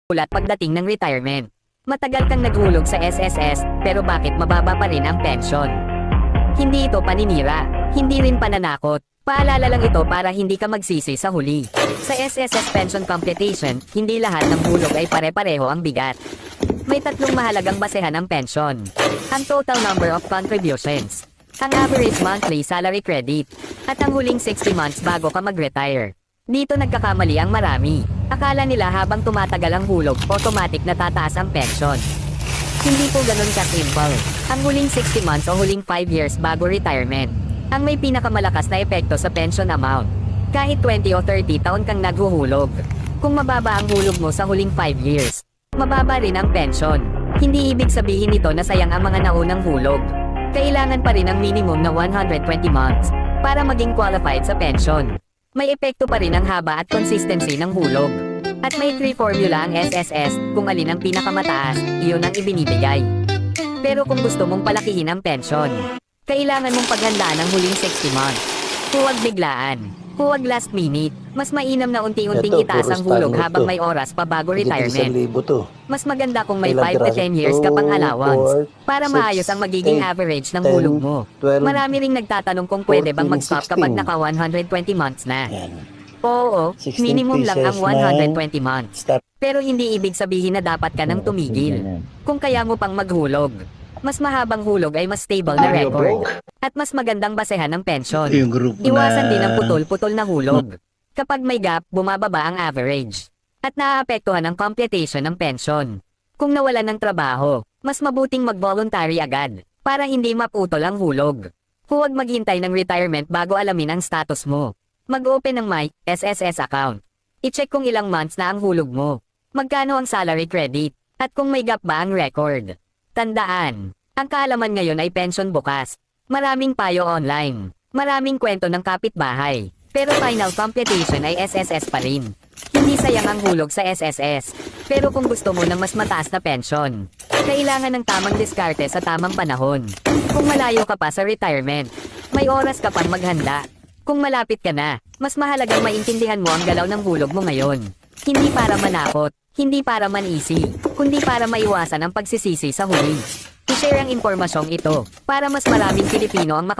ulat pagdating ng retirement. Matagal kang naghulog sa SSS, pero bakit mababa pa rin ang pension? Hindi ito paninira, hindi rin pananakot. Paalala lang ito para hindi ka magsisi sa huli. Sa SSS pension computation, hindi lahat ng hulog ay pare-pareho ang bigat. May tatlong mahalagang basehan ng pension. Ang total number of contributions, ang average monthly salary credit, at ang huling 60 months bago ka mag-retire. Dito nagkakamali ang marami. Akala nila habang tumatagal ang hulog, automatic na tataas ang pension. Hindi po ganun ka-simple. Ang huling 60 months o huling 5 years bago retirement, ang may pinakamalakas na epekto sa pension amount. Kahit 20 o 30 taon kang naghuhulog. Kung mababa ang hulog mo sa huling 5 years, mababa rin ang pension. Hindi ibig sabihin nito na sayang ang mga naunang hulog. Kailangan pa rin ang minimum na 120 months para maging qualified sa pension. May epekto pa rin ang haba at consistency ng hulog. At may 3 formula ang SSS, kung alin ang pinakamataas, iyon ang ibinibigay. Pero kung gusto mong palakihin ang pension, kailangan mong paghandaan ang huling 60 months. Huwag biglaan. Huwag last minute. Mas mainam na unti-unting itaas ang hulog habang may oras pa bago retirement. Mas maganda kung may 5 to 10 years ka pang allowance para maayos ang magiging average ng hulog mo. Marami ring nagtatanong kung pwede bang mag-stop kapag naka 120 months na. Oo, minimum lang ang 120 months. Pero hindi ibig sabihin na dapat ka nang tumigil. Kung kaya mo pang maghulog, mas mahabang hulog ay mas stable na record. At mas magandang basehan ng pension. Iwasan din ang putol-putol na hulog. Kapag may gap, bumababa ang average. At naaapektuhan ang computation ng pension. Kung nawalan ng trabaho, mas mabuting mag-voluntary agad para hindi maputol ang hulog. Huwag maghintay ng retirement bago alamin ang status mo. Mag-open ng My SSS account. I-check kung ilang months na ang hulog mo. Magkano ang salary credit. At kung may gap ba ang record. Tandaan, ang kaalaman ngayon ay pension bukas. Maraming payo online. Maraming kwento ng kapitbahay. Pero final computation ay SSS pa rin. Hindi sayang ang hulog sa SSS. Pero kung gusto mo ng mas mataas na pension, kailangan ng tamang diskarte sa tamang panahon. Kung malayo ka pa sa retirement, may oras ka pang maghanda. Kung malapit ka na, mas mahalagang maintindihan mo ang galaw ng hulog mo ngayon. Hindi para manakot, hindi para manisi, kundi para maiwasan ang pagsisisi sa huli. I-share ang impormasyong ito para mas maraming Pilipino ang